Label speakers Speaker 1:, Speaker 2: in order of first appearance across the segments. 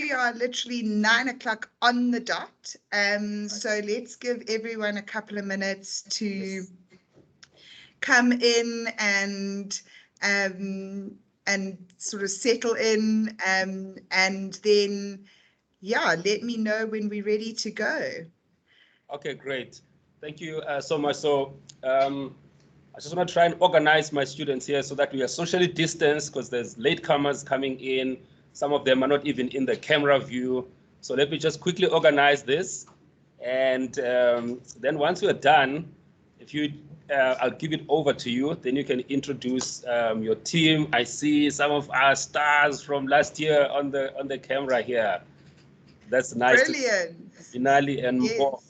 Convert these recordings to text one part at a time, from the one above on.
Speaker 1: we are literally 9 o'clock on the dot. So let's give everyone a couple of minutes to come in and sort of settle in, and then, yeah, let me know when we're ready to go.
Speaker 2: Okay, great. Thank you so much. So I just want to try and organize my students here so that we are socially distanced, because there's latecomers coming in. Some of them are not even in the camera view. So let me just quickly organize this. And then once we're done, if you, I'll give it over to you. Then you can introduce your team. I see some of our stars from last year on the camera here. That's nice.
Speaker 1: Brilliant.
Speaker 2: Inali and
Speaker 1: yes.
Speaker 2: Mo.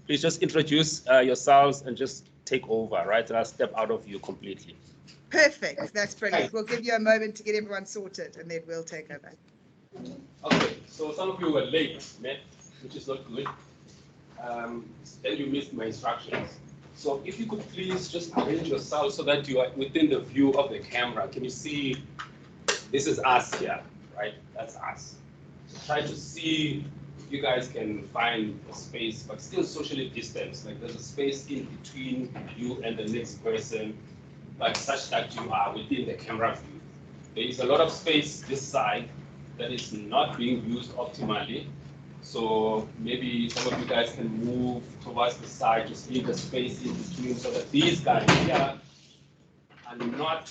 Speaker 2: Please just introduce yourselves and just take over, right? And I'll step out of you completely.
Speaker 1: Perfect. That's brilliant. We'll give you a moment to get everyone sorted, and then we'll take over.
Speaker 2: Okay. So some of you were late, man, which is not good. Then you missed my instructions. So if you could please just arrange yourself so that you are within the view of the camera. Can you see? This is us here, right? That's us. So try to see if you guys can find a space, but still socially distanced. Like there's a space in between you and the next person, but such that you are within the camera view. There is a lot of space this side that is not being used optimally. So maybe some of you guys can move towards the side, just leave the space in between so that these guys here are not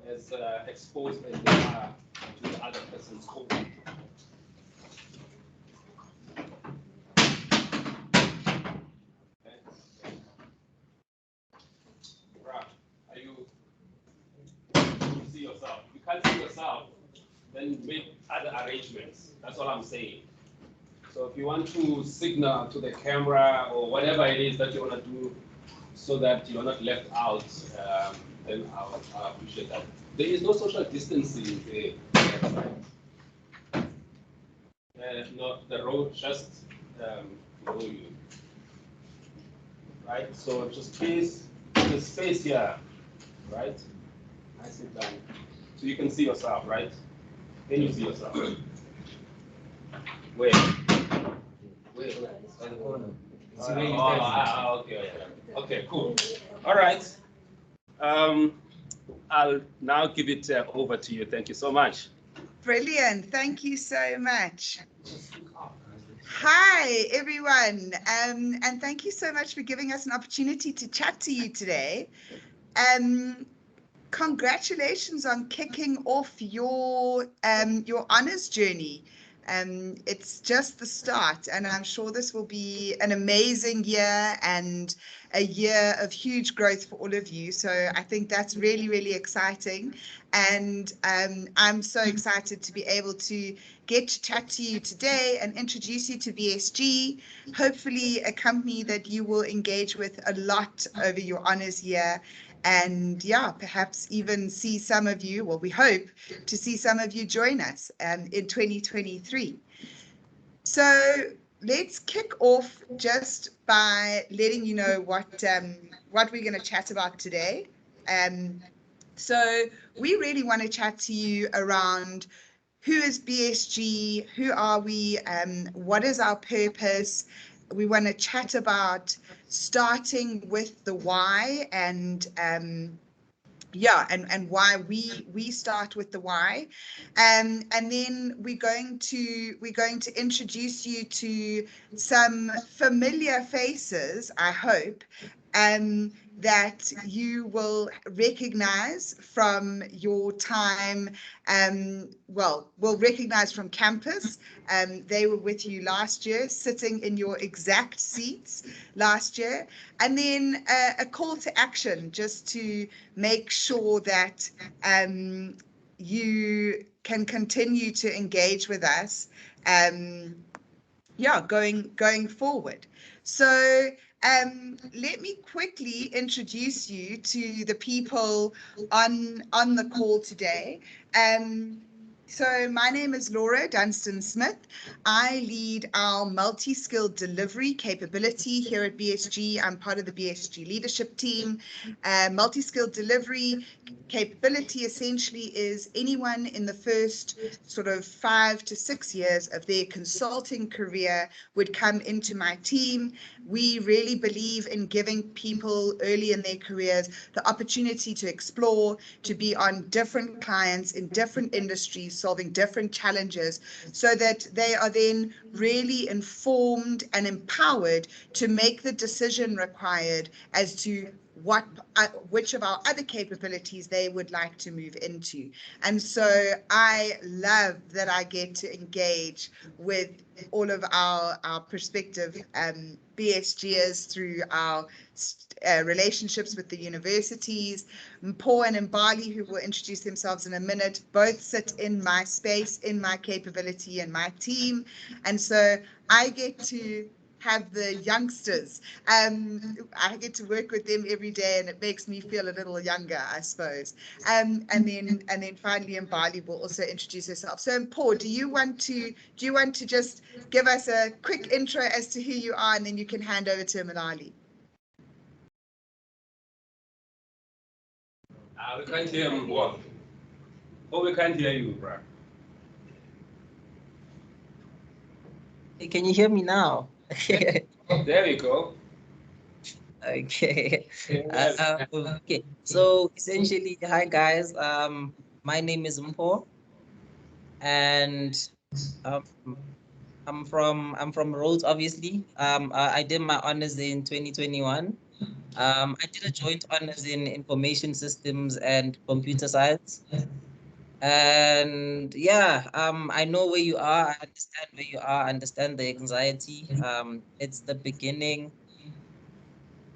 Speaker 2: as exposed as they are to the other person's COVID. See yourself. If you can't see yourself, then make other arrangements. That's all I'm saying. So if you want to signal to the camera or whatever it is that you want to do so that you're not left out, then I'll appreciate that. There is no social distancing there. No, the road just below you. Right? So just please, the space here, right? Nicely done. So you can see yourself, right? Then you see yourself. Where? Where? Okay. Okay, cool. All right. I'll now give it over to you. Thank you so much.
Speaker 1: Brilliant. Thank you so much. Hi, everyone. And thank you so much for giving us an opportunity to chat to you today. Congratulations on kicking off your honors journey. It's just the start, and I'm sure this will be an amazing year and a year of huge growth for all of you. So I think that's really, really exciting. And I'm so excited to be able to get to chat to you today and introduce you to BSG, hopefully a company that you will engage with a lot over your honors year. And yeah, perhaps even see some of you, well, we hope to see some of you join us in 2023. So let's kick off just by letting you know what we're going to chat about today. So we really want to chat to you around who is BSG, who are we, what is our purpose. We want to chat about starting with the why and why we start with the why, and then we're going to introduce you to some familiar faces, I hope, that you will recognize from your time, will recognize from campus. They were with you last year, sitting in your exact seats last year. And then a call to action just to make sure that you can continue to engage with us, going forward. So let me quickly introduce you to the people on the call today. So my name is Laura Dunstan-Smith. I lead our multi-skilled delivery capability here at BSG. I'm part of the BSG leadership team. Multi-skilled delivery capability essentially is anyone in the first sort of 5 to 6 years of their consulting career would come into my team. We really believe in giving people early in their careers the opportunity to explore, to be on different clients in different industries, solving different challenges, so that they are then really informed and empowered to make the decision required as to which of our other capabilities they would like to move into. And so I love that I get to engage with all of our prospective BSGers through our relationships with the universities. Paul and Mbali, who will introduce themselves in a minute, both sit in my space, in my capability, and my team. And so I get to have the youngsters. I get to work with them every day, and it makes me feel a little younger, I suppose. And then finally, Mbali will also introduce herself. So, Paul, do you want to just give us a quick intro as to who you are, and then you can hand over to Malali?
Speaker 2: We can't hear him. What? Oh, we can't hear you, bro.
Speaker 3: Hey, can you hear me now?
Speaker 2: There you go.
Speaker 3: Okay. Okay. So essentially, hi guys. My name is Mpo, and um, I'm from Rhodes, obviously. I did my honors in 2021. I did a joint honors in information systems and computer science. And yeah, I know where you are. I understand where you are. I understand the anxiety. It's the beginning,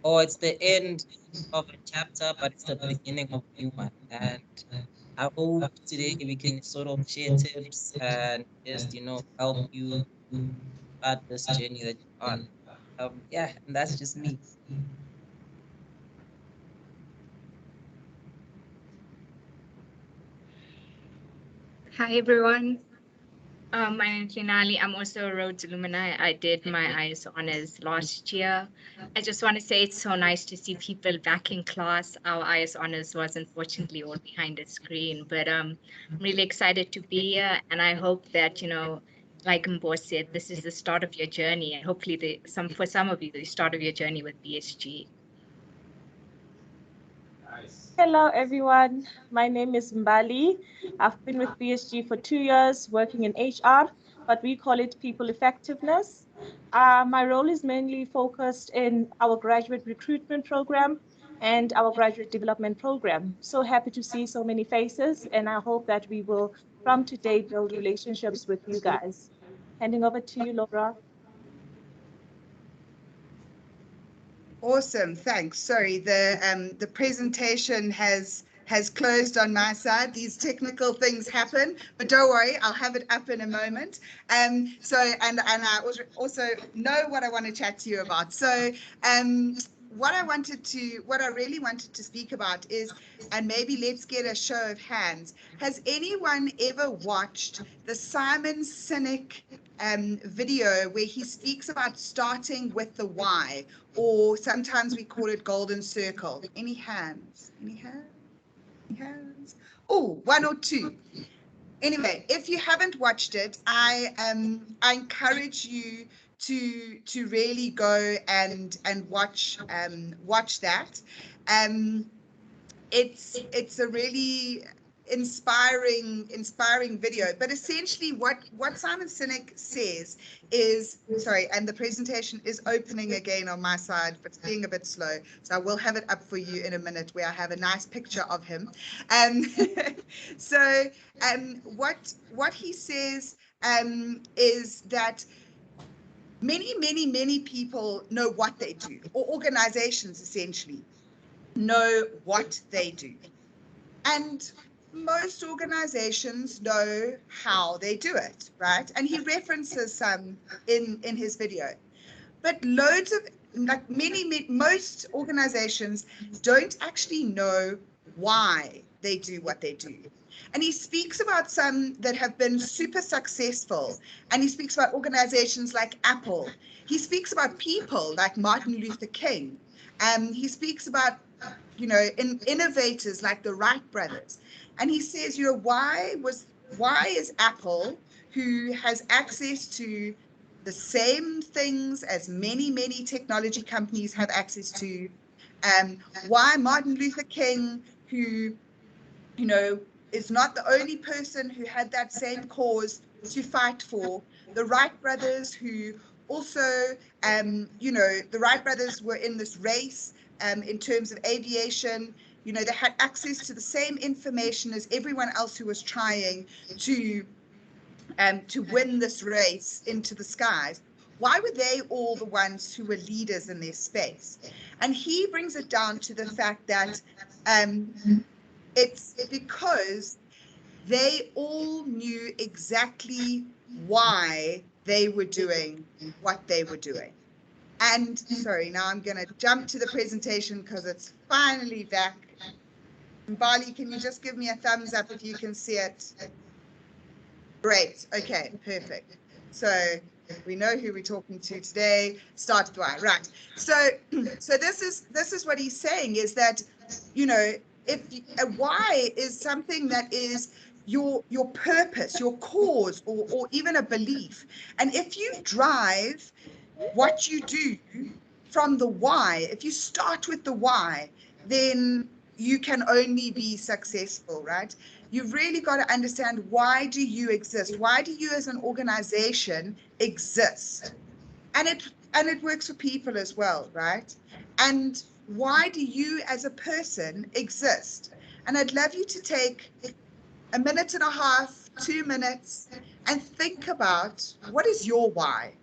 Speaker 3: or it's the end of a chapter, but it's the beginning of a new one. And I hope today we can sort of share tips and just, help you start this journey that you're on. Yeah, and that's just me.
Speaker 4: Hi, everyone. My name is Linali. I'm also a Rhodes alumni. I did my IS honors last year. I just want to say it's so nice to see people back in class. Our IS honors was unfortunately all behind a screen, but I'm really excited to be here. And I hope that, like Mbo said, this is the start of your journey. And hopefully for some of you, the start of your journey with BSG.
Speaker 2: Nice.
Speaker 5: Hello, everyone. My name is Mbali. I've been with BSG for 2 years working in HR, but we call it people effectiveness. My role is mainly focused in our graduate recruitment program and our graduate development program. So happy to see so many faces, and I hope that we will, from today, build relationships with you guys. Handing over to you, Laura.
Speaker 1: Awesome, thanks. Sorry, the presentation has closed on my side. These technical things happen, but don't worry, I'll have it up in a moment. So I also know what I want to chat to you about. So what I really wanted to speak about is, and maybe let's get a show of hands. Has anyone ever watched the Simon Sinek video where he speaks about starting with the why, or sometimes we call it golden circle? Any hands? Any hands? Any hands? Oh, one or two. Anyway, if you haven't watched it, I encourage you to really go and watch that. It's a really inspiring video. But essentially what Simon Sinek says is, sorry, and the presentation is opening again on my side, but it's being a bit slow, so I will have it up for you in a minute where I have a nice picture of him. So what he says is that many people know what they do, or organizations essentially know what they do. And most organizations know how they do it, right? And he references some in his video. But loads of, like most organizations don't actually know why they do what they do. And he speaks about some that have been super successful. And he speaks about organizations like Apple. He speaks about people like Martin Luther King. He speaks about, you know, innovators like the Wright brothers. And he says, you know, why is Apple, who has access to the same things as many, many technology companies have access to, why Martin Luther King, who, you know, is not the only person who had that same cause to fight for, the Wright brothers, who also, you know, the Wright brothers were in this race in terms of aviation. You know, they had access to the same information as everyone else who was trying to win this race into the skies. Why were they all the ones who were leaders in their space? And he brings it down to the fact that it's because they all knew exactly why they were doing what they were doing. And sorry, now I'm going to jump to the presentation because it's finally back. Bali, can you just give me a thumbs up if you can see it? Great. Okay, perfect. So we know who we're talking to today. Start with why, right? So this is what he's saying, is that, you know, if a why is something that is your purpose, your cause, or even a belief, and if you drive what you do from the why, if you start with the why, then you can only be successful, right? You've really got to understand, why do you exist? Why do you as an organization exist? And it works for people as well, right? And why do you as a person exist? And I'd love you to take a minute and a half, 2 minutes, and think about, what is your why?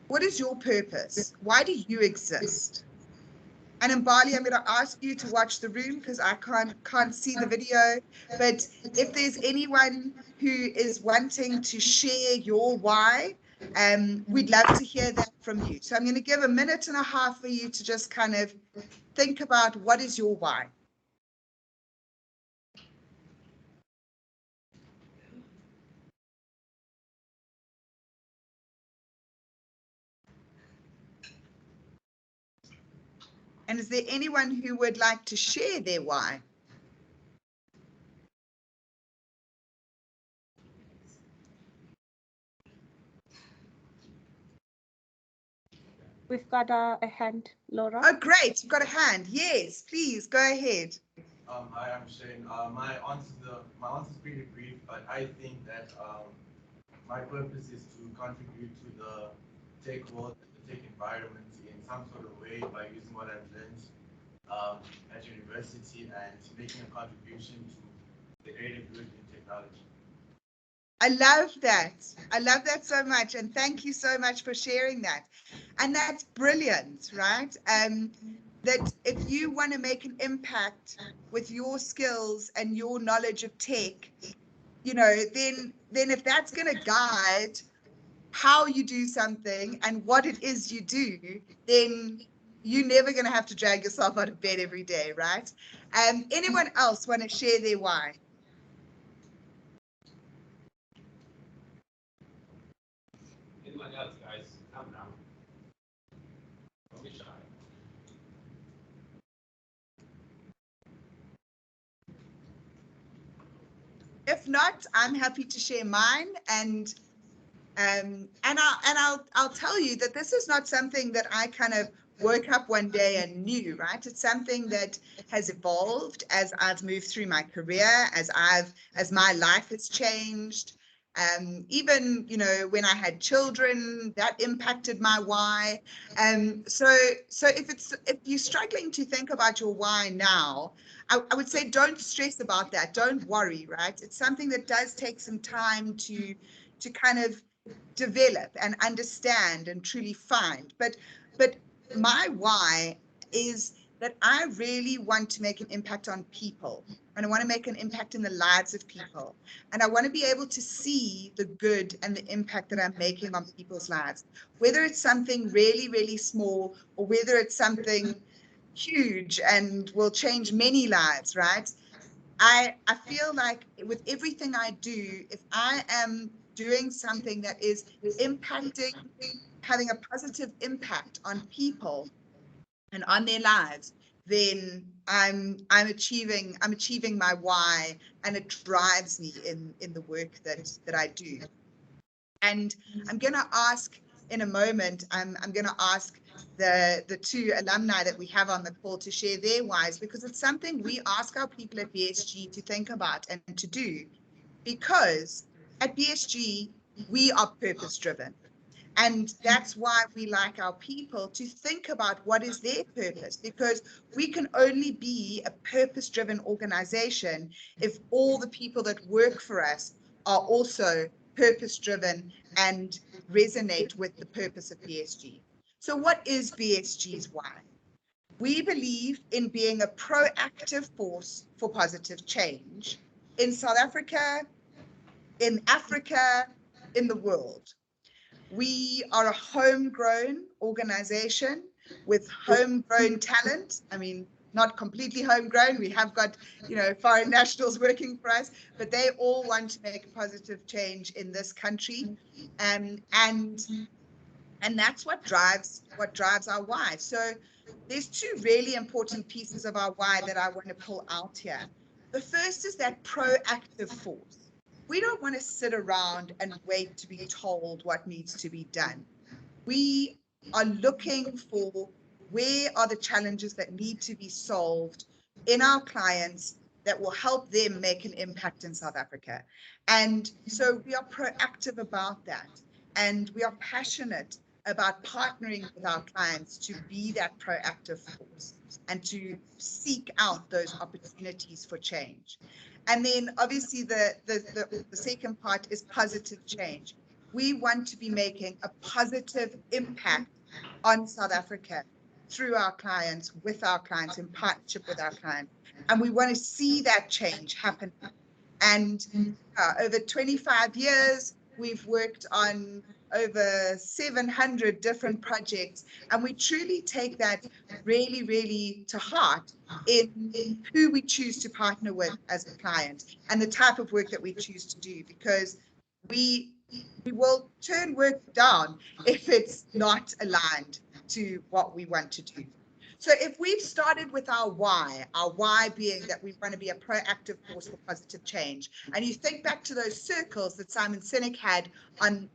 Speaker 1: What is your purpose? Why do you exist? And in Bali, I'm going to ask you to watch the room because I can't see the video. But if there's anyone who is wanting to share your why, we'd love to hear that from you. So I'm going to give a minute and a half for you to just kind of think about, what is your why? And is there anyone who would like to share their why?
Speaker 5: We've got a hand, Laura.
Speaker 1: Oh, great. You've got a hand. Yes, please go ahead.
Speaker 6: Hi, I'm Shane. My answer's pretty brief, but I think that my purpose is to contribute to the tech world, the tech environment in some sort of way by using what I've learned at university and making a contribution to the greater good in technology.
Speaker 1: I love that. I love that so much. And thank you so much for sharing that. And that's brilliant, right? That if you want to make an impact with your skills and your knowledge of tech, you know, then if that's going to guide how you do something and what it is you do, then you're never going to have to drag yourself out of bed every day, right? Anyone else want to share their why?
Speaker 2: Anyone else, guys? Come now. Don't be shy.
Speaker 1: If not, I'm happy to share mine, and I'll tell you that this is not something that I kind of woke up one day and knew, right? It's something that has evolved as I've moved through my career, as my life has changed. Even, you know, when I had children, that impacted my why. So if you're struggling to think about your why now, I would say don't stress about that. Don't worry, right? It's something that does take some time to kind of develop and understand and truly find. But my why is that I really want to make an impact on people, and I want to make an impact in the lives of people, and I want to be able to see the good and the impact that I'm making on people's lives, whether it's something really, really small or whether it's something huge and will change many lives, right? I feel like with everything I do, if I am doing something that is impacting, having a positive impact on people and on their lives, then I'm achieving my why, and it drives me in the work that I do. And I'm going to ask in a moment, I'm going to ask the two alumni that we have on the call to share their whys, because it's something we ask our people at BSG to think about and to do, because at BSG, we are purpose driven. And that's why we like our people to think about what is their purpose, because we can only be a purpose-driven organization if all the people that work for us are also purpose-driven and resonate with the purpose of BSG. So what is BSG's why? We believe in being a proactive force for positive change in South Africa, in Africa, in the world. We are a homegrown organization with homegrown talent. I mean, not completely homegrown. We have got, foreign nationals working for us, but they all want to make a positive change in this country. And that's what drives our why. So there's two really important pieces of our why that I want to pull out here. The first is that proactive force. We don't want to sit around and wait to be told what needs to be done. We are looking for where are the challenges that need to be solved in our clients that will help them make an impact in South Africa. And so we are proactive about that. And we are passionate about partnering with our clients to be that proactive force and to seek out those opportunities for change. And then obviously the second part is positive change. We want to be making a positive impact on South Africa through our clients, with our clients, in partnership with our clients. And we want to see that change happen. And over 25 years, we've worked on over 700 different projects, and we truly take that really, really to heart in who we choose to partner with as a client and the type of work that we choose to do, because we will turn work down if it's not aligned to what we want to do. So if we've started with our why being that we want to be a proactive force for positive change, and you think back to those circles that Simon Sinek had on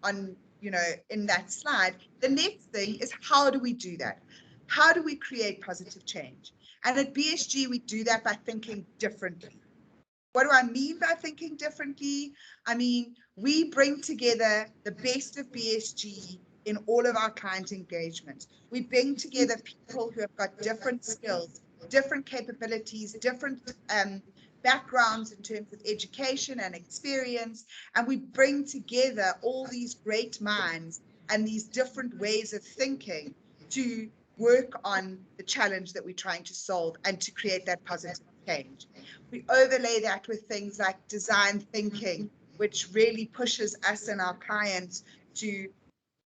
Speaker 1: in that slide, the next thing is, how do we do that? How do we create positive change? And at BSG, we do that by thinking differently. What do I mean by thinking differently? I mean, we bring together the best of BSG in all of our client engagements. We bring together people who have got different skills, different capabilities, different backgrounds in terms of education and experience, and we bring together all these great minds and these different ways of thinking to work on the challenge that we're trying to solve and to create that positive change. We overlay that with things like design thinking, which really pushes us and our clients to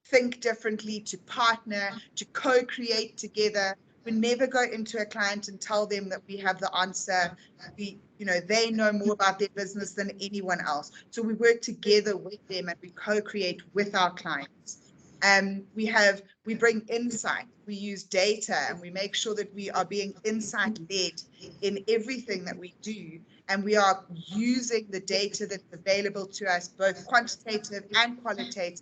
Speaker 1: think differently, to partner, to co-create together. We never go into a client and tell them that we have the answer. They know more about their business than anyone else. So we work together with them and we co-create with our clients. We bring insight, we use data, and we make sure that we are being insight-led in everything that we do. And we are using the data that's available to us, both quantitative and qualitative,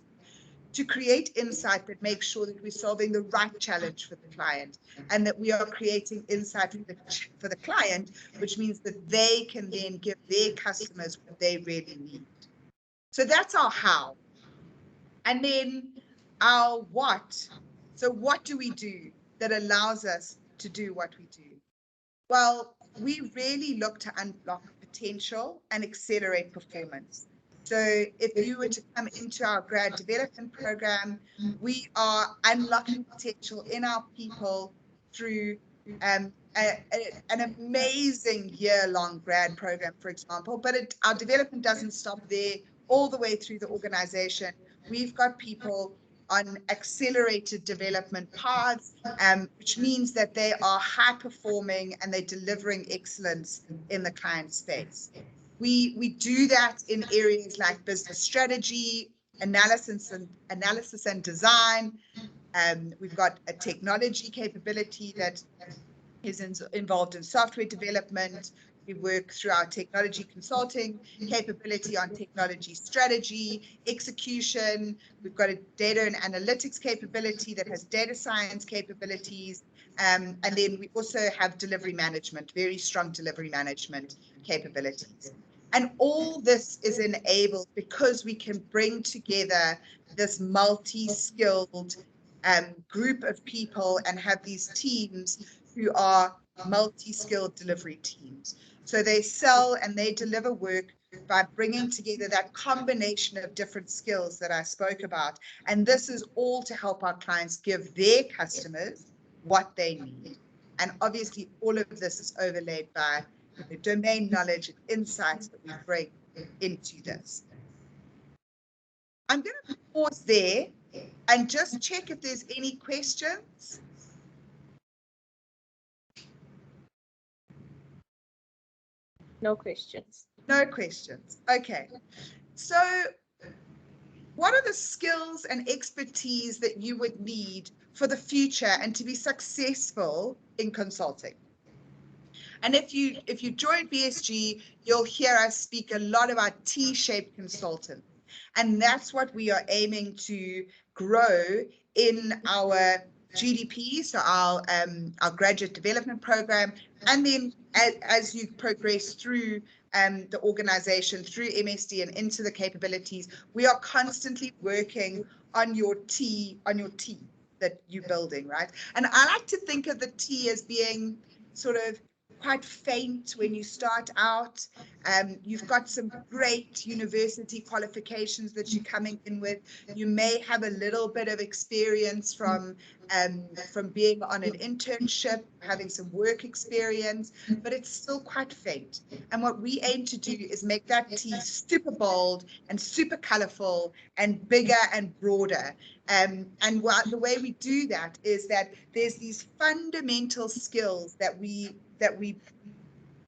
Speaker 1: to create insight that makes sure that we're solving the right challenge for the client, and that we are creating insight for the client, which means that they can then give their customers what they really need. So that's our how. And then our what. So what do we do that allows us to do what we do? Well, we really look to unlock potential and accelerate performance. So if you were to come into our grad development program, we are unlocking potential in our people through an amazing year-long grad program, for example. But our development doesn't stop there. All the way through the organization, we've got people on accelerated development paths, which means that they are high performing and they're delivering excellence in the client space. We do that in areas like business strategy, analysis and design. We've got a technology capability that is involved in software development. We work through our technology consulting capability on technology strategy, execution. We've got a data and analytics capability that has data science capabilities. And then we also have delivery management, very strong delivery management capabilities. And all this is enabled because we can bring together this multi-skilled group of people and have these teams who are multi-skilled delivery teams. So they sell and they deliver work by bringing together that combination of different skills that I spoke about. And this is all to help our clients give their customers what they need. And obviously all of this is overlaid by the domain knowledge and insights that we bring into this. I'm going to pause there and just check if there's any questions.
Speaker 5: No questions.
Speaker 1: No questions. Okay. So what are the skills and expertise that you would need for the future and to be successful in consulting? And if you join BSG, you'll hear us speak a lot about T-shaped consultants. And that's what we are aiming to grow in our GDP, so our graduate development program. And then as you progress through the organization, through MSD and into the capabilities, we are constantly working on your T that you're building, right? And I like to think of the T as being sort of quite faint when you start out. You've got some great university qualifications that you're coming in with. You may have a little bit of experience from being on an internship, having some work experience, but it's still quite faint. And what we aim to do is make that T super bold and super colorful and bigger and broader. And the way we do that is that there's these fundamental skills that we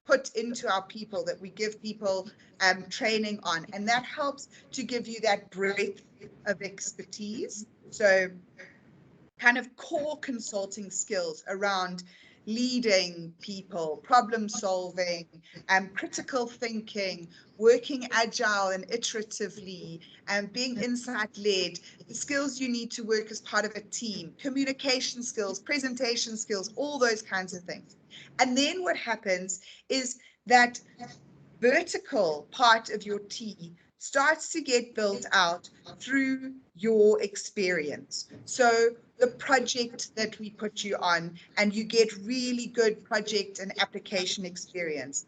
Speaker 1: put into our people, that we give people training on, and that helps to give you that breadth of expertise. So kind of core consulting skills around leading people, problem solving, critical thinking, working agile and iteratively, and being insight-led, the skills you need to work as part of a team, communication skills, presentation skills, all those kinds of things. And then what happens is that vertical part of your T starts to get built out through your experience. So the project that we put you on, and you get really good project and application experience.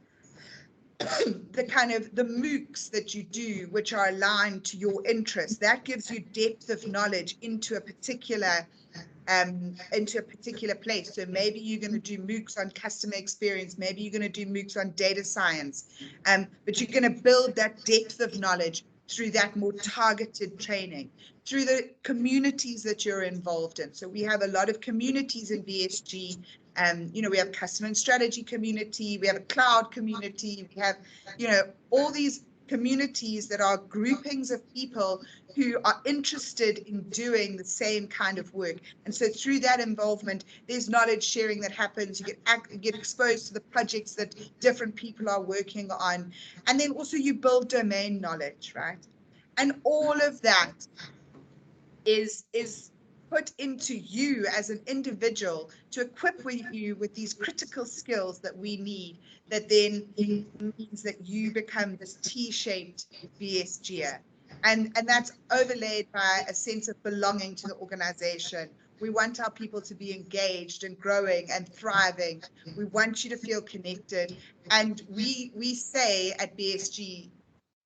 Speaker 1: The kind of the MOOCs that you do, which are aligned to your interests, that gives you depth of knowledge into a particular place. So maybe you're going to do MOOCs on customer experience, maybe you're going to do MOOCs on data science, but you're going to build that depth of knowledge through that more targeted training, through the communities that you're involved in. So we have a lot of communities in BSG. We have customer and strategy community, we have a cloud community, we have, all these communities that are groupings of people who are interested in doing the same kind of work. And so through that involvement, there's knowledge sharing that happens. You get exposed to the projects that different people are working on. And then also you build domain knowledge, right? And all of that is put into you as an individual to equip you with these critical skills that we need, that then means that you become this T-shaped BSGer. And that's overlaid by a sense of belonging to the organization. We want our people to be engaged and growing and thriving. We want you to feel connected. And we say at BSG,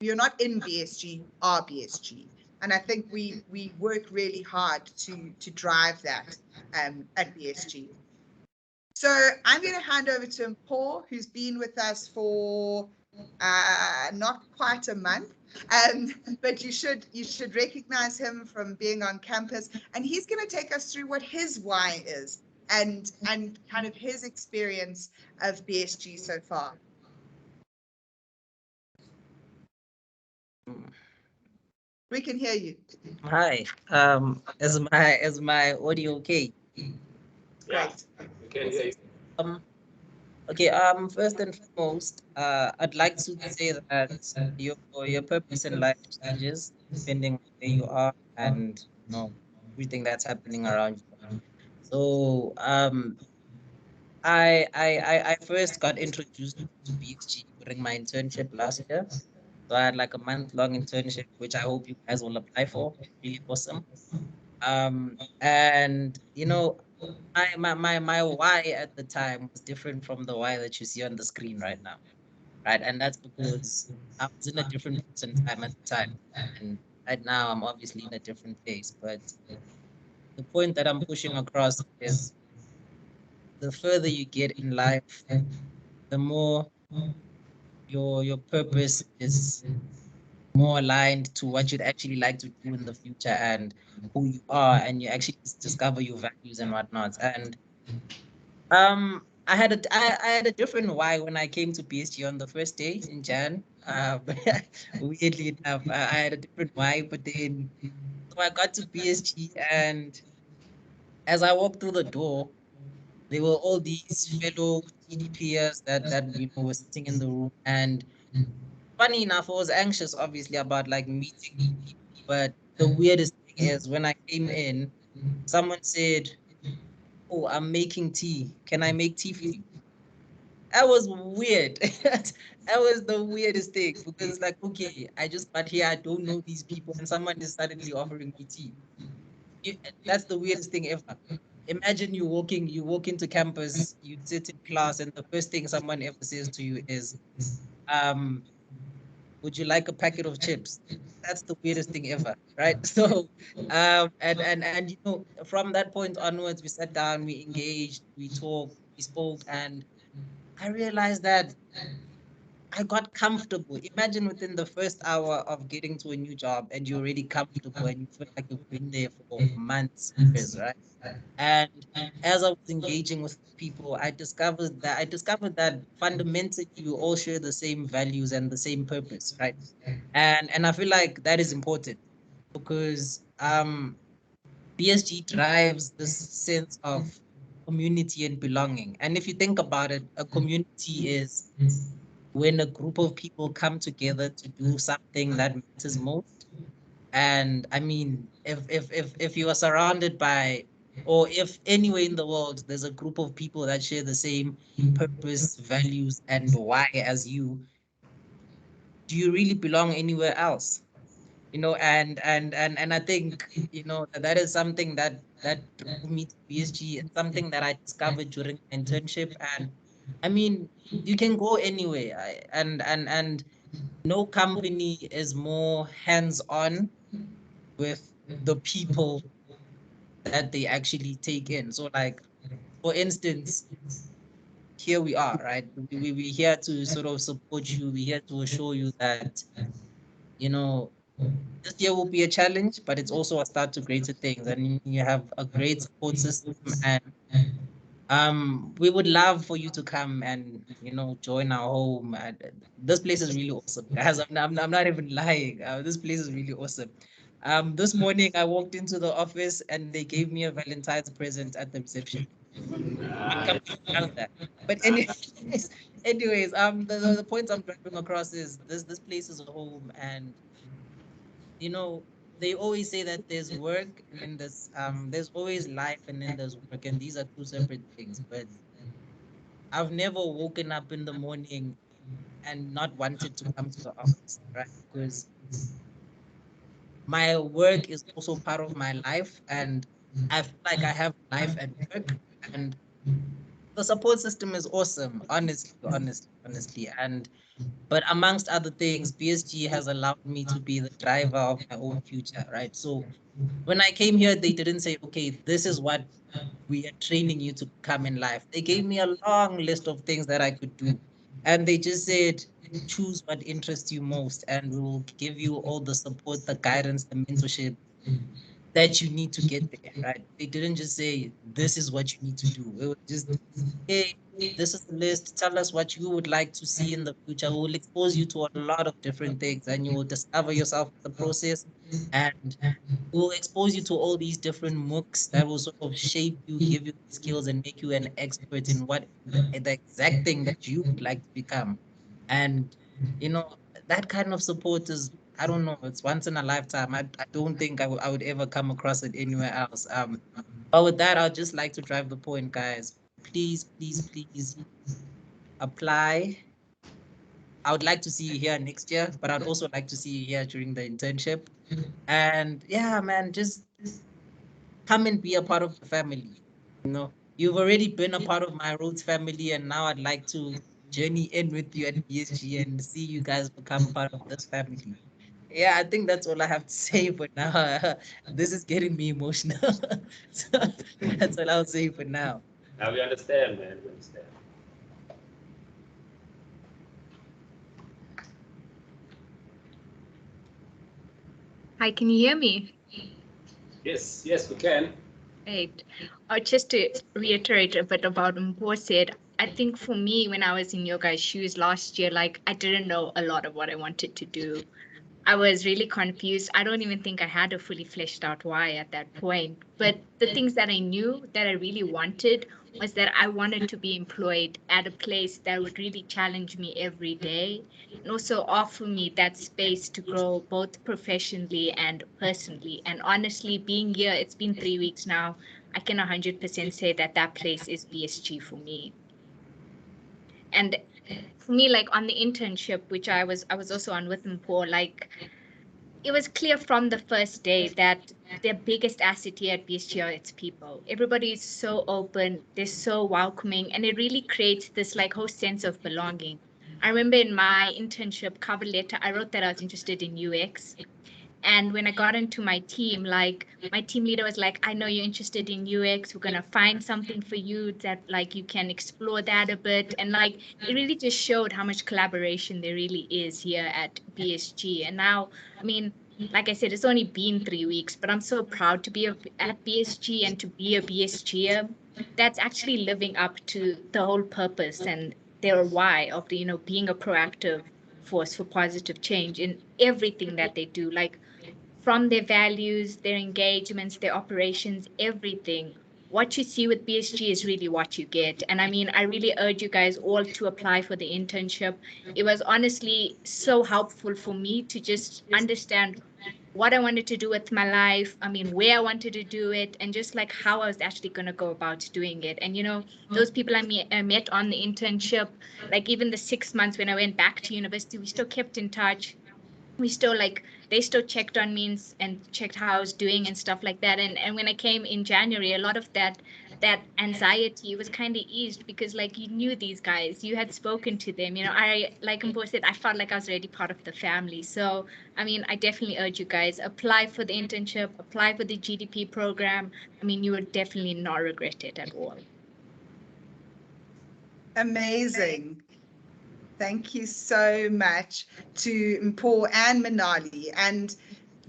Speaker 1: you're not in BSG, you are BSG. And I think we work really hard to drive that at BSG. So I'm going to hand over to Paul, who's been with us for not quite a month. But you should recognize him from being on campus, and he's going to take us through what his why is and kind of his experience of BSG so far. We can hear you.
Speaker 3: Hi. Is my audio okay?
Speaker 2: Yeah, we can hear you.
Speaker 3: Okay, first and foremost, I'd like to say that your purpose in life changes depending on where you are and everything that's happening around you. So I first got introduced to BSG during my internship last year. So I had like a month-long internship, which I hope you guys will apply for. Really awesome. And my why at the time was different from the why that you see on the screen right now, right? And that's because I was in a different place and time at the time, and right now I'm obviously in a different place. But the point that I'm pushing across is the further you get in life, the more your purpose is more aligned to what you'd actually like to do in the future and who you are, and you actually discover your values and whatnot. And I had a different why when I came to PSG on the first day in Jan. Weirdly enough, I had a different why, but then so I got to PSG, and as I walked through the door, there were all these fellow GDPers that were sitting in the room. And funny enough, I was anxious, obviously, about like meeting new people. But the weirdest thing is when I came in, someone said, "Oh, I'm making tea. Can I make tea for you?" That was weird. That was the weirdest thing because it's like, okay, I just got here, I don't know these people, and someone is suddenly offering me tea. That's the weirdest thing ever. Imagine you walk into campus, you sit in class, and the first thing someone ever says to you is, um, would you like a packet of chips? That's the weirdest thing ever, right? So, and from that point onwards, we sat down, we engaged, we talked, we spoke, and I realized that I got comfortable. Imagine within the first hour of getting to a new job and you're already comfortable and you feel like you've been there for months, years, right? And as I was engaging with people, I discovered that fundamentally we all share the same values and the same purpose, right? And I feel like that is important because BSG drives this sense of community and belonging. And if you think about it, a community is when a group of people come together to do something that matters most. And I mean, if you are surrounded by, or if anywhere in the world there's a group of people that share the same purpose, values, and why as you, do you really belong anywhere else? And I think that is something that drew me to BSG. It's something that I discovered during my internship. And I mean, you can go anywhere, and no company is more hands-on with the people that they actually take in. So like, for instance, here we are, right? We're here to sort of support you. We're here to assure you that, you know, this year will be a challenge, but it's also a start to greater things. And you have a great support system. And we would love for you to come and join our home. And this place is really awesome, guys. I'm not even lying. This place is really awesome. This morning I walked into the office and they gave me a Valentine's present at the reception. I can't believe that. But anyways, the point I'm driving across is this place is a home. And you know, they always say that there's work and then there's always life and then there's work, and these are two separate things. But I've never woken up in the morning and not wanted to come to the office, right? Because my work is also part of my life, and I feel like I have life at work. And the support system is awesome, honestly. And but amongst other things, BSG has allowed me to be the driver of my own future, right? So when I came here, they didn't say, okay, this is what we are training you to become in life. They gave me a long list of things that I could do. And they just said, choose what interests you most, and we will give you all the support, the guidance, the mentorship that you need to get there, right? They didn't just say, this is what you need to do. It was just, hey, this is the list. Tell us what you would like to see in the future. We will expose you to a lot of different things, and you will discover yourself in the process. And we'll expose you to all these different MOOCs that will sort of shape you, give you skills, and make you an expert in what the exact thing that you would like to become. And, you know, that kind of support is, I don't know, it's once in a lifetime. I don't think I would ever come across it anywhere else. But with that, I'd just like to drive the point, guys. Please, please, please apply. I would like to see you here next year, but I'd also like to see you here during the internship. And yeah, man, just come and be a part of the family. You know, you've already been a part of my Rhodes family, and now I'd like to journey in with you at BSG and see you guys become part of this family. Yeah, I think that's all I have to say for now. This is getting me emotional. So that's all I'll say for now.
Speaker 2: Now we understand, man. We understand.
Speaker 4: Hi, can you hear me?
Speaker 2: Yes, yes, we can.
Speaker 4: Right. Just to reiterate a bit about what said, I think for me, when I was in your guys' shoes last year, like I didn't know a lot of what I wanted to do. I was really confused. I don't even think I had a fully fleshed out why at that point. But the things that I knew that I really wanted was that I wanted to be employed at a place that would really challenge me every day and also offer me that space to grow both professionally and personally. And honestly, being here, it's been 3 weeks now. I can 100% say that that place is BSG for me. And for me, like on the internship, which I was also on with Mpho, like it was clear from the first day that their biggest asset here at BSG are its people. Everybody is so open, they're so welcoming, and it really creates this like whole sense of belonging. I remember in my internship cover letter, I wrote that I was interested in UX. And when I got into my team, like my team leader was like, I know you're interested in UX. We're going to find something for you that like you can explore that a bit. And like it really just showed how much collaboration there really is here at BSG. And now, I mean, like I said, it's only been 3 weeks, but I'm so proud to be at BSG and to be a BSGer. That's actually living up to the whole purpose and their why of the, being a proactive force for positive change in everything that they do. Like from their values, their engagements, their operations, everything. What you see with BSG is really what you get. And I mean, I really urge you guys all to apply for the internship. It was honestly so helpful for me to just understand what I wanted to do with my life. I mean, where I wanted to do it, and just like how I was actually going to go about doing it. And, those people I met on the internship, like even the 6 months when I went back to university, we still kept in touch. We still like they still checked on me and checked how I was doing and stuff like that. And when I came in January, a lot of that anxiety was kind of eased because like you knew these guys, you had spoken to them. I like Mpho said, I felt like I was already part of the family. So I mean, I definitely urge you guys, apply for the internship, apply for the GDP program. I mean, you would definitely not regret it at all.
Speaker 1: Amazing. Thank you so much to Mpho and Manali. And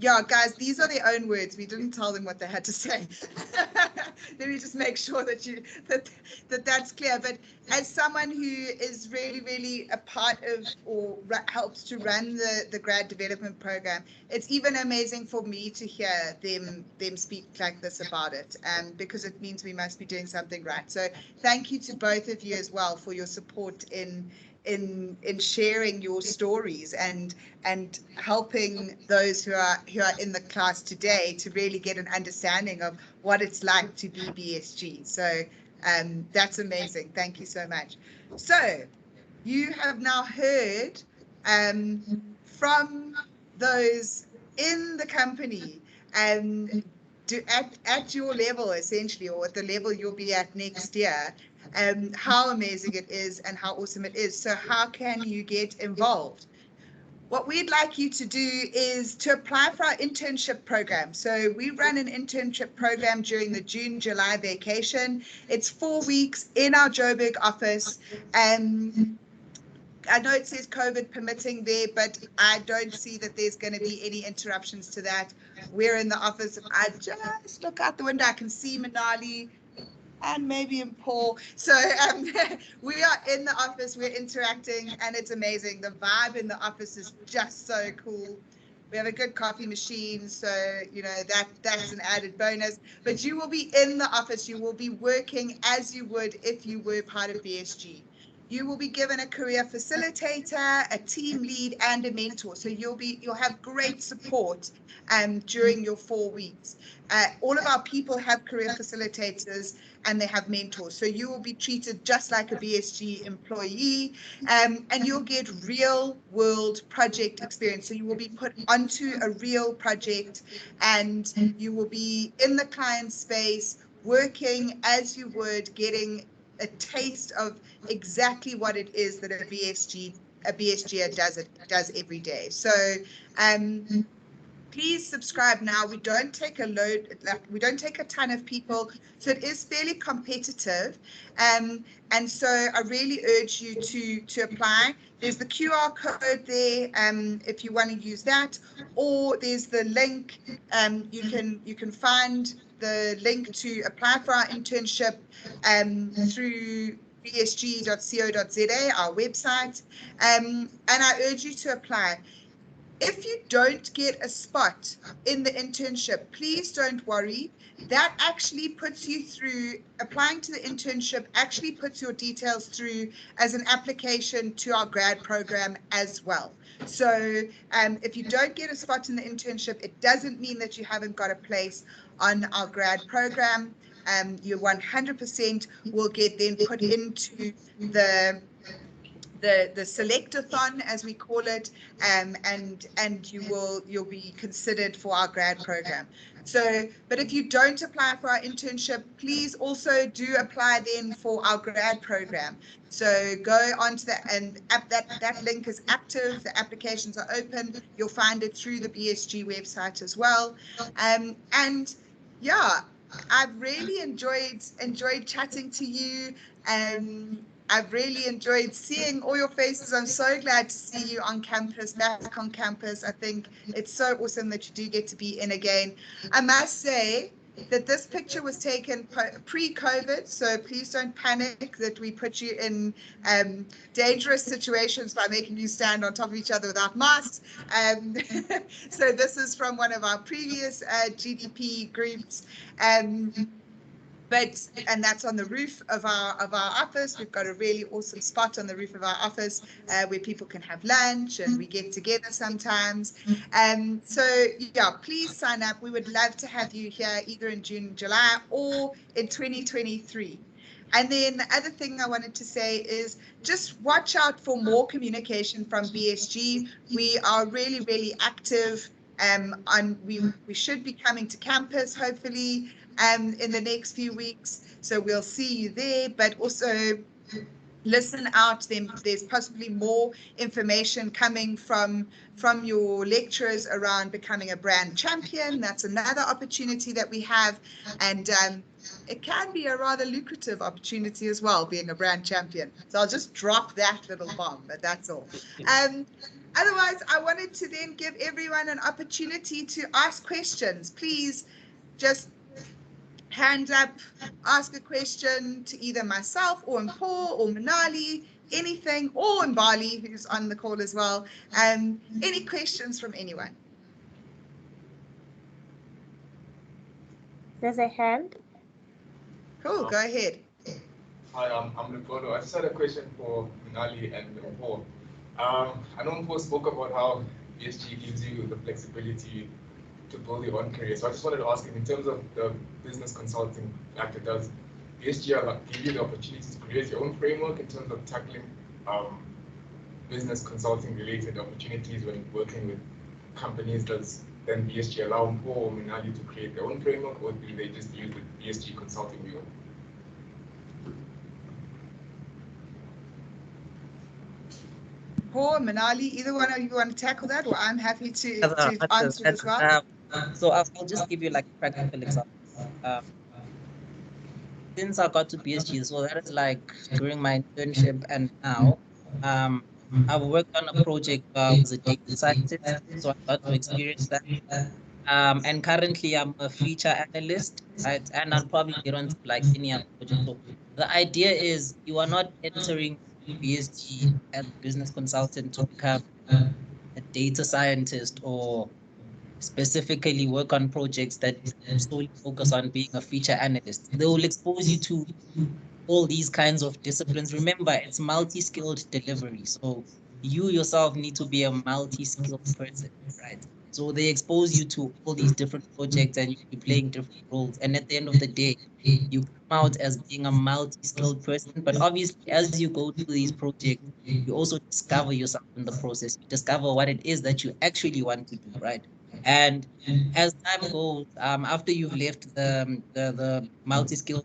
Speaker 1: yeah, guys, these are their own words. We didn't tell them what they had to say. Let me just make sure that that's clear. But as someone who is really, really a part of or helps to run the grad development program, it's even amazing for me to hear them speak like this about it, because it means we must be doing something right. So thank you to both of you as well for your support in sharing your stories and helping those who are in the class today to really get an understanding of what it's like to be BSG. So that's amazing. Thank you so much. So you have now heard from those in the company at your level essentially, or at the level you'll be at next year, how amazing it is and how awesome it is. So how can you get involved? What we'd like you to do is to apply for our internship program. So we run an internship program during the June-July vacation. It's 4 weeks in our Joburg office. I know it says COVID permitting there, but I don't see that there's going to be any interruptions to that. We're in the office. If I just look out the window, I can see Manali and maybe in Paul. So we are in the office, we're interacting, and it's amazing. The vibe in the office is just so cool. We have a good coffee machine, so you know that's an added bonus. But you will be in the office, you will be working as you would if you were part of BSG. You will be given a career facilitator, a team lead, and a mentor. So you'll have great support during your 4 weeks. All of our people have career facilitators and they have mentors. So you will be treated just like a BSG employee, and you'll get real world project experience. So you will be put onto a real project and you will be in the client space, working as you would, getting a taste of exactly what it is that a BSGer does every day. So please subscribe now. We don't take a ton of people, so it is fairly competitive. And so I really urge you to apply. There's the QR code there if you want to use that, or there's the link. You can find the link to apply for our internship through bsg.co.za, our website. And I urge you to apply. If you don't get a spot in the internship, please don't worry. That actually puts you through, applying to the internship actually puts your details through as an application to our grad program as well. So if you don't get a spot in the internship, it doesn't mean that you haven't got a place on our grad program. You 100% will get then put into the selectathon, as we call it, and you'll be considered for our grad program. So, but if you don't apply for our internship, please also do apply then for our grad program. So go onto that, and that link is active. The applications are open. You'll find it through the BSG website as well. And yeah, I've really enjoyed chatting to you. I've really enjoyed seeing all your faces. I'm so glad to see you on campus, back on campus. I think it's so awesome that you do get to be in again. I must say that this picture was taken pre-COVID, so please don't panic that we put you in dangerous situations by making you stand on top of each other without masks. So this is from one of our previous GDP groups. And that's on the roof of our office. We've got a really awesome spot on the roof of our office where people can have lunch and we get together sometimes. So yeah, please sign up. We would love to have you here either in June, July, or in 2023. And then the other thing I wanted to say is just watch out for more communication from BSG. We are really, really active. We should be coming to campus, hopefully, in the next few weeks. So we'll see you there, but also listen out. There's possibly more information coming from your lecturers around becoming a brand champion. That's another opportunity that we have. And it can be a rather lucrative opportunity as well, being a brand champion. So I'll just drop that little bomb, but that's all. Otherwise, I wanted to then give everyone an opportunity to ask questions. Please just hand up, ask a question to either myself or Paul or Manali, anything, or Mbali, who's on the call as well. Any questions from anyone?
Speaker 5: There's a hand.
Speaker 1: Cool, go ahead.
Speaker 7: Hi, I'm Leopoldo. I just had a question for Manali and Paul. I know Paul spoke about how BSG gives you the flexibility to build your own career. So I just wanted to ask him, in terms of the business consulting factor, does BSG give you the opportunity to create your own framework in terms of tackling business consulting related opportunities when working with companies? Does then BSG allow Paul or Manali to create their own framework, or do they just use the BSG consulting view?
Speaker 1: Paul, Manali, either one of you want to tackle that, or I'm happy to answer as well.
Speaker 3: So I'll just give you like a practical example. Since I got to BSG, so that is like during my internship and now, I've worked on a project where I was a data scientist, so I got to experience that. And currently I'm a feature analyst, right? And I'll probably get onto like any other project. So the idea is you are not entering BSG as a business consultant to become a data scientist or specifically work on projects that solely focus on being a feature analyst. They will expose you to all these kinds of disciplines. Remember, it's multi-skilled delivery. So you yourself need to be a multi-skilled person, right? So they expose you to all these different projects and you're playing different roles. And at the end of the day, you come out as being a multi-skilled person. But obviously, as you go through these projects, you also discover yourself in the process. You discover what it is that you actually want to do, right? And as time goes, after you've left the multi-skilled,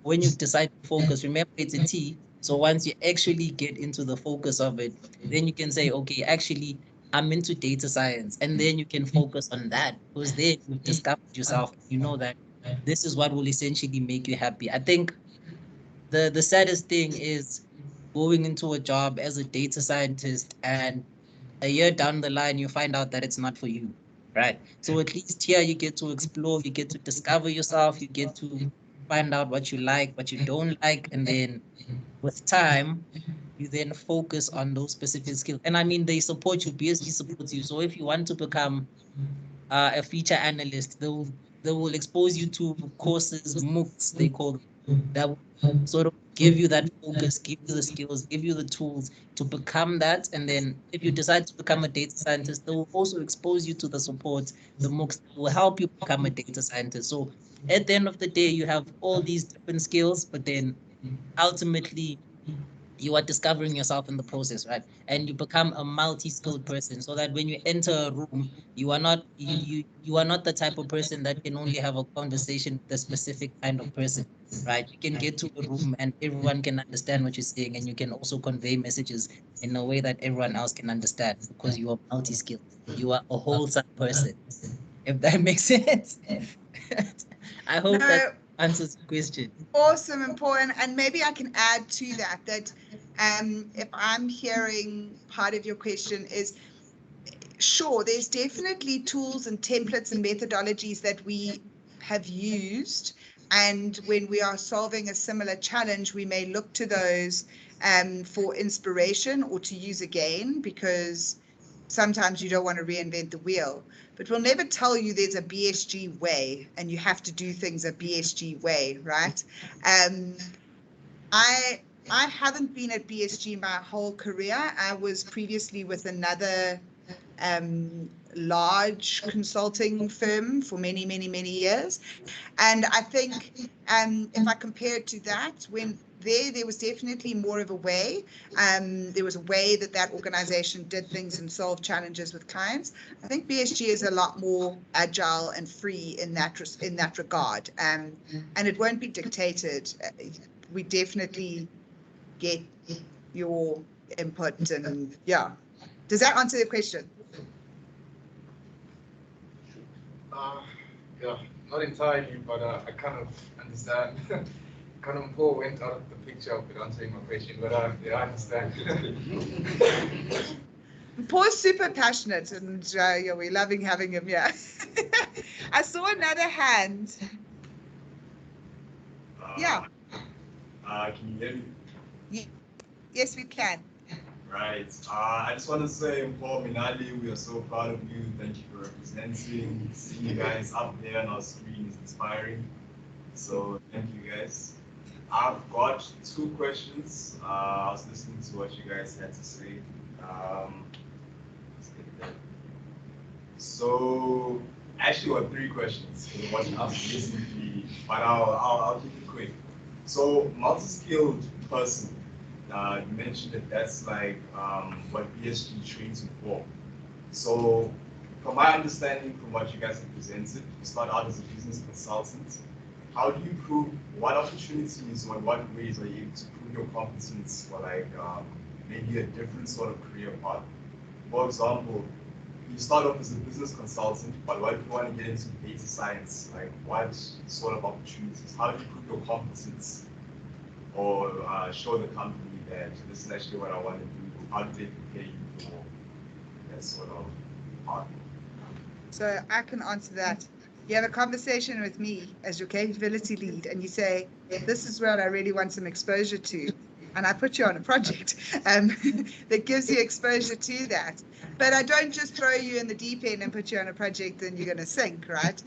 Speaker 3: when you decide to focus, remember it's a T. So once you actually get into the focus of it, then you can say, okay, actually, I'm into data science. And then you can focus on that because then you've discovered yourself. You know that this is what will essentially make you happy. I think the saddest thing is going into a job as a data scientist and a year down the line, you find out that it's not for you, right? So at least here you get to explore, you get to discover yourself, you get to find out what you like, what you don't like, and then with time, you then focus on those specific skills. And I mean, they support you, BSG supports you. So if you want to become a feature analyst, they will expose you to courses, MOOCs, they call them, that will sort of give you that focus, give you the skills, give you the tools to become that. And then if you decide to become a data scientist, they will also expose you to the support, the MOOCs that will help you become a data scientist. So at the end of the day, you have all these different skills, but then ultimately you are discovering yourself in the process, right? And you become a multi-skilled person so that when you enter a room, you are not you are not the type of person that can only have a conversation with a specific kind of person, right? You can get to a room and everyone can understand what you're saying, and you can also convey messages in a way that everyone else can understand because you are multi-skilled. You are a wholesome person, if that makes sense. I hope that
Speaker 1: No,
Speaker 3: answers the question.
Speaker 1: awesome, important. And maybe I can add to that, if I'm hearing part of your question is, sure, there's definitely tools and templates and methodologies that we have used. And when we are solving a similar challenge, we may look to those for inspiration or to use again, because sometimes you don't want to reinvent the wheel. But we'll never tell you there's a BSG way and you have to do things a BSG way, right? I haven't been at BSG my whole career. I was previously with another large consulting firm for many, many, many years. And I think if I compare it to that, when there was definitely more of a way. There was a way that organization did things and solved challenges with clients. I think BSG is a lot more agile and free in that regard. And it won't be dictated. We definitely get your input, and yeah. Does that answer the question?
Speaker 7: Yeah, not entirely, but I kind of understand. Kind of Paul went out of the picture with answering my question, but yeah, I understand.
Speaker 1: Paul's super passionate, and yeah, we're loving having him here. I saw another hand. Yeah.
Speaker 8: Can you hear me?
Speaker 1: Yes, we can.
Speaker 8: Right. I just want to say, Paul Minali, we are so proud of you. Thank you for representing. Seeing you guys up there on our screen is inspiring. So thank you guys. I've got 2 questions. I was listening to what you guys had to say. Let's get that. So actually, got 3 questions. What I was listening to, but I'll keep it quick. So multi-skilled person. You mentioned that that's like what BSG trains you for. So from my understanding, from what you guys have presented, you start out as a business consultant. How do you prove, what opportunities or what ways are you able to prove your competence for like maybe a different sort of career path? For example, you start off as a business consultant, but what if you want to get into data science? Like what sort of opportunities? How do you prove your competence or show the company that this is actually what I want to do how do they prepare you for that sort of partner?
Speaker 1: So I can answer that. You have a conversation with me as your capability lead, and you say, this is what I really want some exposure to. And I put you on a project that gives you exposure to that. But I don't just throw you in the deep end and put you on a project and you're going to sink, right?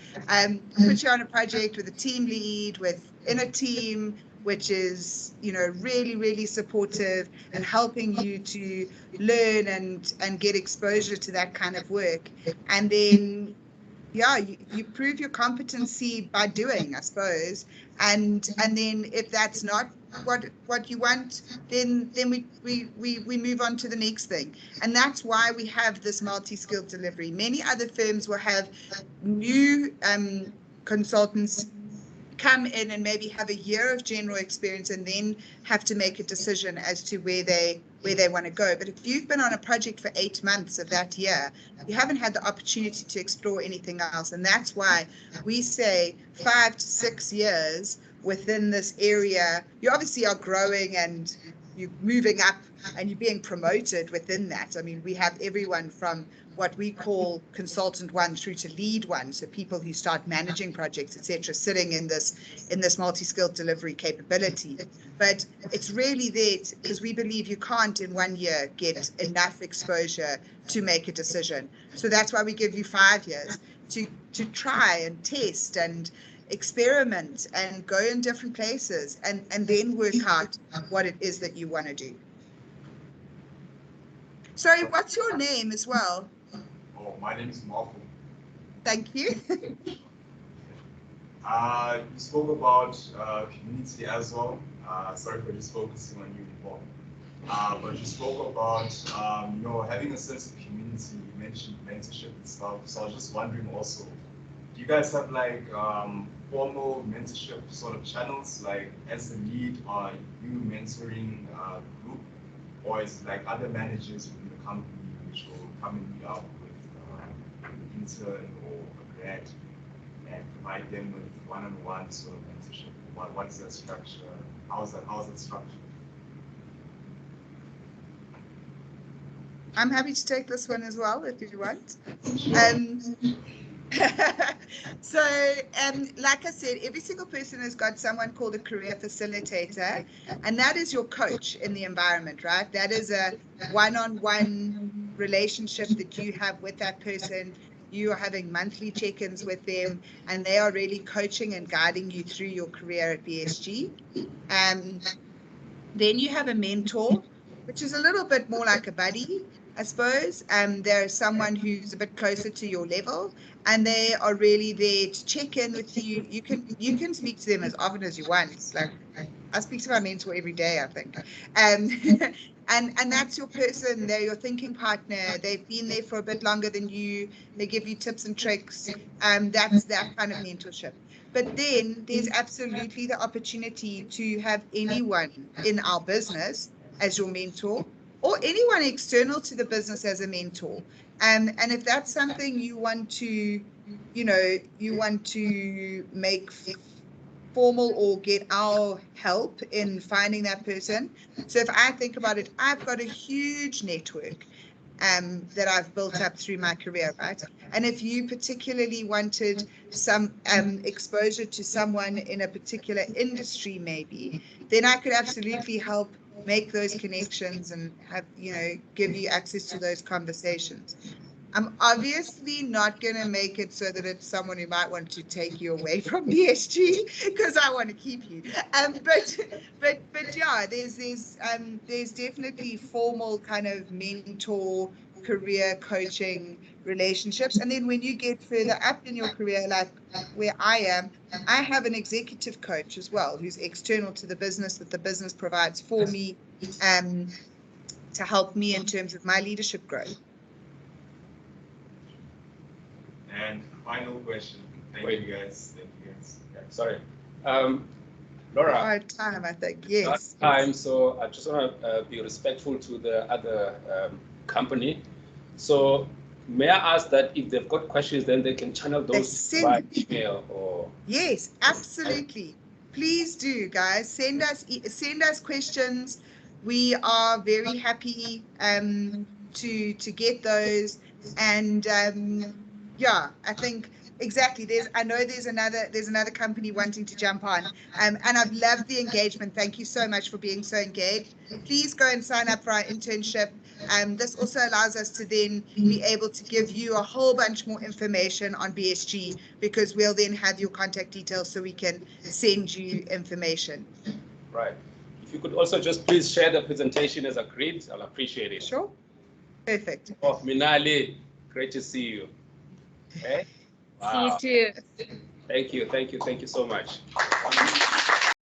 Speaker 1: Put you on a project with a team lead, within a team, which is, really, really supportive and helping you to learn and get exposure to that kind of work. And then you prove your competency by doing, I suppose. And then if that's not what you want, then we move on to the next thing. And that's why we have this multi-skilled delivery. Many other firms will have new consultants come in and maybe have a year of general experience and then have to make a decision as to where they want to go. But if you've been on a project for 8 months of that year, you haven't had the opportunity to explore anything else. And that's why we say 5 to 6 years within this area. You obviously are growing and you're moving up and you're being promoted within that. I mean, we have everyone from what we call consultant 1 through to lead 1, so people who start managing projects, etc., sitting in this multi-skilled delivery capability. But it's really there because we believe you can't in 1 year get enough exposure to make a decision. So that's why we give you 5 years to try and test and experiment and go in different places and then work out what it is that you want to do. Sorry, what's your name as well?
Speaker 8: Oh, my name is Marco.
Speaker 1: Thank you.
Speaker 8: You spoke about community as well. Sorry for just focusing on you before. But you spoke about having a sense of community. You mentioned mentorship and stuff. So I was just wondering also, do you guys have like formal mentorship sort of channels? Like as the lead, are you mentoring a group, or is it like other managers within the company which will come and meet up with an intern or a grad and provide them with one-on-one sort of mentorship? What is that structure? How is that structured?
Speaker 1: I'm happy to take this one as well if you want. So, like I said, every single person has got someone called a career facilitator, and that is your coach in the environment, right? That is a one-on-one relationship that you have with that person. You are having monthly check-ins with them, and they are really coaching and guiding you through your career at BSG. Then you have a mentor, which is a little bit more like a buddy, I suppose. There's someone who's a bit closer to your level, and they are really there to check in with you. You can speak to them as often as you want. Like I speak to my mentor every day, I think. And that's your person. They're your thinking partner. They've been there for a bit longer than you. They give you tips and tricks. That's that kind of mentorship. But then there's absolutely the opportunity to have anyone in our business as your mentor, or anyone external to the business as a mentor. And if that's something you want to, make formal or get our help in finding that person. So if I think about it, I've got a huge network that I've built up through my career, right? And if you particularly wanted some exposure to someone in a particular industry, maybe, then I could absolutely help make those connections and have, give you access to those conversations. I'm obviously not going to make it so that it's someone who might want to take you away from BSG because I want to keep you. But yeah, there's definitely formal kind of mentor career coaching relationships. And then when you get further up in your career, like where I am, I have an executive coach as well, who's external to the business that the business provides for me to help me in terms of my leadership growth.
Speaker 8: And final question. Thank you guys.
Speaker 2: Yeah, sorry. Laura.
Speaker 1: Hard time, I think. Yes.
Speaker 2: Time. So I just want to be respectful to the other company. So may I ask that if they've got questions, then they can channel those by email or?
Speaker 1: Yes, absolutely. Please do, guys. Send us questions. we are very happy to get those. And yeah, I think exactly. I know there's another company wanting to jump on. And I've loved the engagement. Thank you so much for being so engaged. Please go and sign up for our internship. This also allows us to then be able to give you a whole bunch more information on BSG, because we'll then have your contact details so we can send you information.
Speaker 2: Right. If you could also just please share the presentation as agreed, I'll appreciate it.
Speaker 1: Sure. Perfect.
Speaker 2: Oh, Minali, great to see you. Okay. Wow.
Speaker 4: See you too.
Speaker 2: Thank you so much.